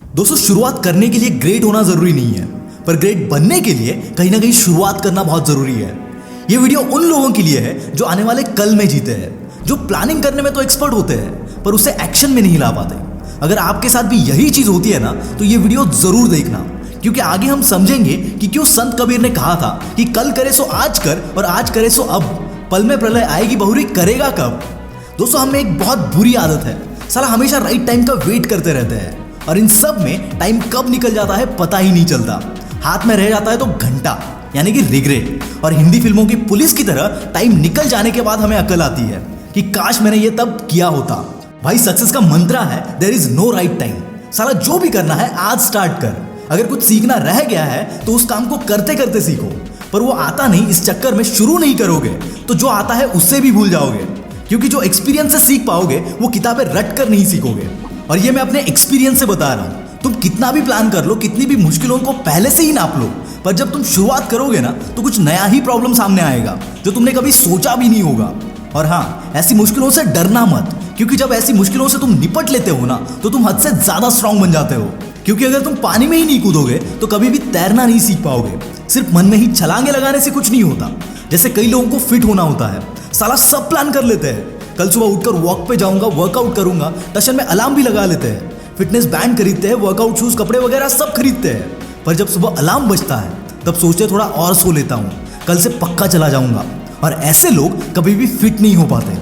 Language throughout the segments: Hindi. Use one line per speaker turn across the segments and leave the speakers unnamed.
दोस्तों, शुरुआत करने के लिए ग्रेट होना जरूरी नहीं है, पर ग्रेट बनने के लिए कहीं ना कहीं शुरुआत करना बहुत जरूरी है। ये वीडियो उन लोगों के लिए है जो आने वाले कल में जीते हैं, जो प्लानिंग करने में तो एक्सपर्ट होते हैं पर उसे एक्शन में नहीं ला पाते। अगर आपके साथ भी यही चीज होती है ना, तो ये वीडियो जरूर देखना, क्योंकि आगे हम समझेंगे कि क्यों संत कबीर ने कहा था कि कल करे सो आज कर और आज करे सो अब, पल में प्रलय आएगी बहुरी करेगा कब। दोस्तों, हमें एक बहुत बुरी आदत है, साला हमेशा राइट टाइम का वेट करते रहते हैं और इन सब में टाइम कब निकल जाता है पता ही नहीं चलता। हाथ में रह जाता है तो घंटा, यानी कि रिग्रेट। और हिंदी फिल्मों की पुलिस की तरह टाइम निकल जाने के बाद हमें अकल आती है कि काश मैंने ये तब किया होता। भाई, सक्सेस का मंत्रा है there is no right time. साला जो भी करना है आज स्टार्ट कर। अगर कुछ सीखना रह गया है तो उस काम को करते करते सीखो, पर वो आता नहीं इस चक्कर में शुरू नहीं करोगे तो जो आता है उससे भी भूल जाओगे, क्योंकि जो एक्सपीरियंस से सीख पाओगे वो किताबें रट कर नहीं सीखोगे। और ये मैं अपने एक्सपीरियंस से बता रहा हूं। तुम कितना भी प्लान कर लो, कितनी भी मुश्किलों को पहले से ही नाप लो, पर जब तुम शुरुआत करोगे ना तो कुछ नया ही प्रॉब्लम सामने आएगा जो तुमने कभी सोचा भी नहीं होगा। और हाँ, ऐसी मुश्किलों से डरना मत, क्योंकि जब ऐसी मुश्किलों से तुम निपट लेते हो ना तो तुम हद से ज्यादा स्ट्रांग बन जाते हो। क्योंकि अगर तुम पानी में ही नहीं कूदोगे तो कभी भी तैरना नहीं सीख पाओगे। सिर्फ मन में ही छलांगे लगाने से कुछ नहीं होता। जैसे कई लोगों को फिट होना होता है, साला सब प्लान कर लेते हैं, कल सुबह उठकर वॉक पे जाऊंगा, वर्कआउट करूंगा, टशन में अलार्म भी लगा लेते हैं, फिटनेस बैंड खरीदते हैं, वर्कआउट शूज, कपड़े वगैरह सब खरीदते हैं, पर जब सुबह अलार्म बजता है तब सोचते थोड़ा और सो लेता हूँ, कल से पक्का चला जाऊंगा। और ऐसे लोग कभी भी फिट नहीं हो पाते।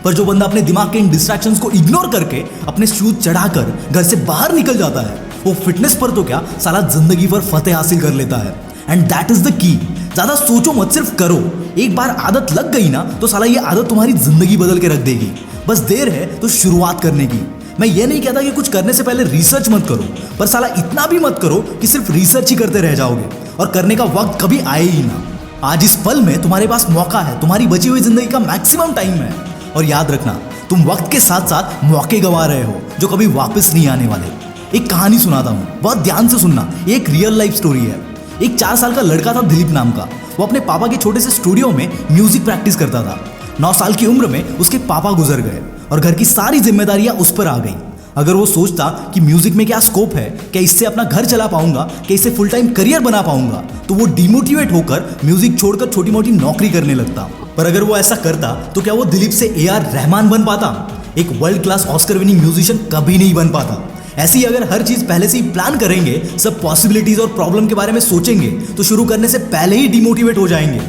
पर जो बंदा अपने दिमाग के इन डिस्ट्रैक्शंस को इग्नोर करके अपने शूज चढ़ाकर घर से बाहर निकल जाता है, वो फिटनेस पर तो क्या, साला जिंदगी पर फतेह हासिल कर लेता है। And that is the key. ज्यादा सोचो मत, सिर्फ करो। एक बार आदत लग गई ना तो साला ये आदत तुम्हारी जिंदगी बदल के रख देगी। बस देर है तो शुरुआत करने की। मैं ये नहीं कहता कि कुछ करने से पहले रिसर्च मत करो, पर साला इतना भी मत करो कि सिर्फ रिसर्च ही करते रह जाओगे और करने का वक्त कभी आए ही ना। आज इस पल में तुम्हारे पास मौका है, तुम्हारी बची हुई जिंदगी का मैक्सिमम टाइम है। और याद रखना, तुम वक्त के साथ साथ मौके गंवा रहे हो जो कभी वापस नहीं आने वाले। एक कहानी सुनाता हूँ, बहुत ध्यान से सुनना। ये एक रियल लाइफ स्टोरी है। एक 4 साल का लड़का था दिलीप नाम का। वो अपने पापा के छोटे से स्टूडियो में म्यूजिक प्रैक्टिस करता था। 9 साल की उम्र में उसके पापा गुजर गए और घर की सारी जिम्मेदारियां उस पर आ गई। अगर वो सोचता कि म्यूजिक में क्या स्कोप है, क्या इससे अपना घर चला पाऊंगा, क्या इससे फुल टाइम करियर बना पाऊंगा, तो वो डिमोटिवेट होकर म्यूजिक छोड़कर छोटी मोटी नौकरी करने लगता। पर अगर वो ऐसा करता तो क्या वो दिलीप से AR रहमान बन पाता? एक world class Oscar winning musician कभी नहीं बन पाता। ऐसे ही अगर हर चीज पहले से ही प्लान करेंगे, सब पॉसिबिलिटीज और प्रॉब्लम के बारे में सोचेंगे, तो शुरू करने से पहले ही डिमोटिवेट हो जाएंगे।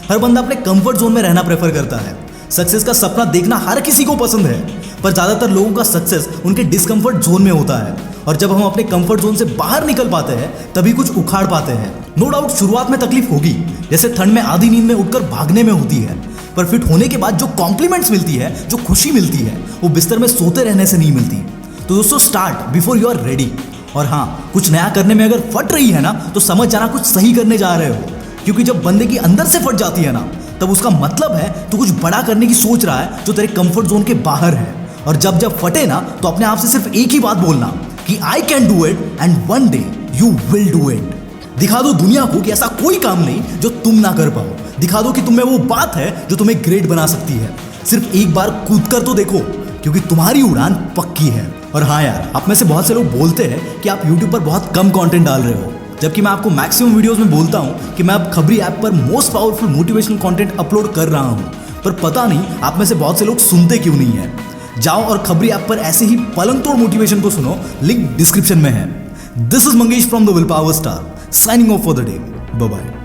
हर बंदा अपने कंफर्ट जोन में रहना प्रेफर करता है। सक्सेस का सपना देखना हर किसी को पसंद है, पर ज्यादातर लोगों का सक्सेस उनके डिस्कंफर्ट जोन में होता है। और जब हम अपने कंफर्ट जोन से बाहर निकल पाते हैं तभी कुछ उखाड़ पाते हैं। नो डाउट शुरुआत में तकलीफ होगी, जैसे ठंड में आधी नींद में उठकर भागने में होती है, पर फिट होने के बाद जो कॉम्प्लीमेंट्स मिलती है, जो खुशी मिलती है, वो बिस्तर में सोते रहने से नहीं मिलती। तो दोस्तों, start before you are ready. और हाँ, कुछ नया करने में अगर फट रही है ना तो समझ जाना कुछ सही करने जा रहे हो, क्योंकि जब बंदे की अंदर से फट जाती है ना तब उसका मतलब है तो कुछ बड़ा करने की सोच रहा है जो तेरे कंफर्ट जोन के बाहर है। और जब फटे ना तो अपने आप से सिर्फ एक ही बात बोलना कि I can do it and one day you will do it. दिखा दो दुनिया को कि ऐसा कोई काम नहीं जो तुम ना कर पाओ। दिखा दो कि तुम में वो बात है जो तुम्हें ग्रेट बना सकती है। सिर्फ एक बार कूद कर तो देखो, क्योंकि तुम्हारी उड़ान पक्की है। और हाँ यार, आप में से बहुत से लोग बोलते हैं कि आप YouTube पर बहुत कम कंटेंट डाल रहे हो, जबकि मैं आपको मैक्सिमम वीडियोस में बोलता हूँ कि मैं अब खबरी ऐप पर most powerful motivational content upload कर रहा हूँ। पर पता नहीं आप में से बहुत से लोग सुनते क्यों नहीं है। जाओ और खबरी ऐप पर ऐसे ही पलंग तोड़ मोटिवेशन को सुनो, लिंक डिस्क्रिप्शन में है। This is Mangesh from the willpower star, signing off for the day. Bye bye.